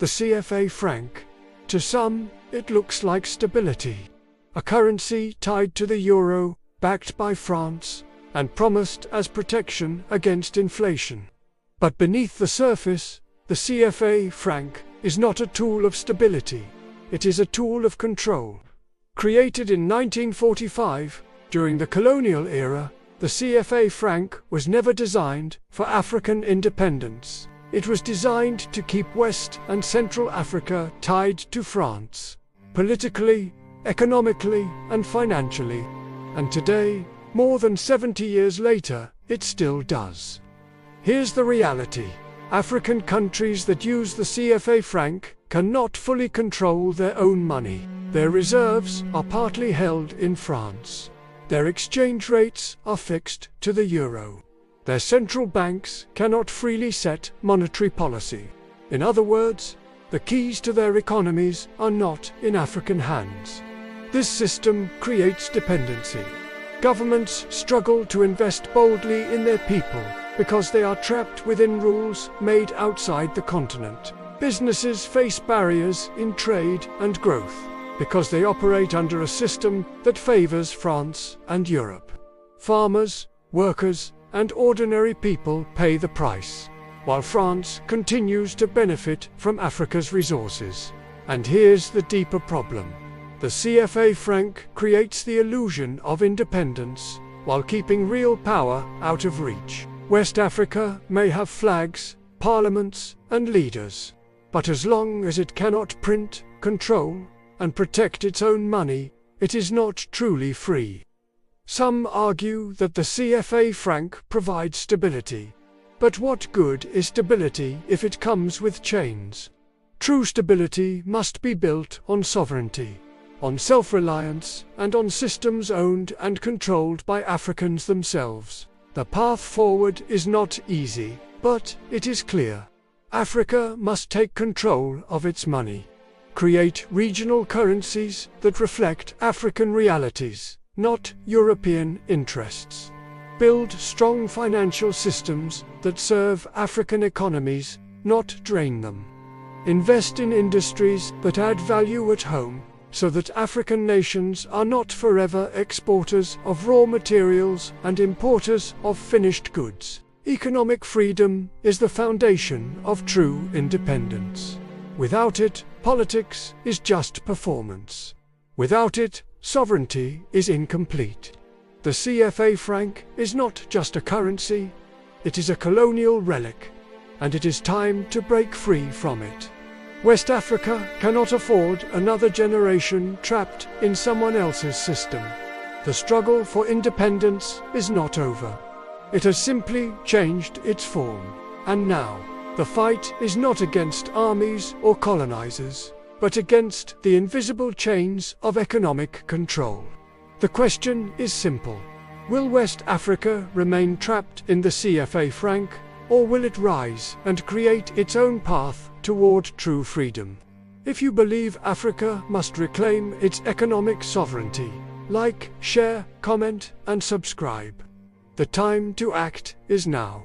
the CFA franc. To some, it looks like stability. A currency tied to the euro, backed by France, and promised as protection against inflation. But beneath the surface, the CFA franc is not a tool of stability. It is a tool of control. Created in 1945, during the colonial era, the CFA franc was never designed for African independence. It was designed to keep West and Central Africa tied to France, politically, economically, and financially. And today, more than 70 years later, it still does. Here's the reality. African countries that use the CFA franc cannot fully control their own money. Their reserves are partly held in France. Their exchange rates are fixed to the euro. Their central banks cannot freely set monetary policy. In other words, the keys to their economies are not in African hands. This system creates dependency. Governments struggle to invest boldly in their people because they are trapped within rules made outside the continent. Businesses face barriers in trade and growth because they operate under a system that favors France and Europe. Farmers, workers, and ordinary people pay the price, while France continues to benefit from Africa's resources. And here's the deeper problem. The CFA franc creates the illusion of independence while keeping real power out of reach. West Africa may have flags, parliaments, and leaders, but as long as it cannot print, control, and protect its own money, it is not truly free. Some argue that the CFA franc provides stability. But what good is stability if it comes with chains? True stability must be built on sovereignty, on self-reliance, and on systems owned and controlled by Africans themselves. The path forward is not easy, but it is clear. Africa must take control of its money, create regional currencies that reflect African realities, not European interests. Build strong financial systems that serve African economies, not drain them. Invest in industries that add value at home, so that African nations are not forever exporters of raw materials and importers of finished goods. Economic freedom is the foundation of true independence. Without it, politics is just performance. Without it, sovereignty is incomplete. The CFA franc is not just a currency, it is a colonial relic, and it is time to break free from it. West Africa cannot afford another generation trapped in someone else's system. The struggle for independence is not over. It has simply changed its form. And now, the fight is not against armies or colonizers, but against the invisible chains of economic control. The question is simple. Will West Africa remain trapped in the CFA franc, or will it rise and create its own path toward true freedom? If you believe Africa must reclaim its economic sovereignty, like, share, comment, and subscribe. The time to act is now.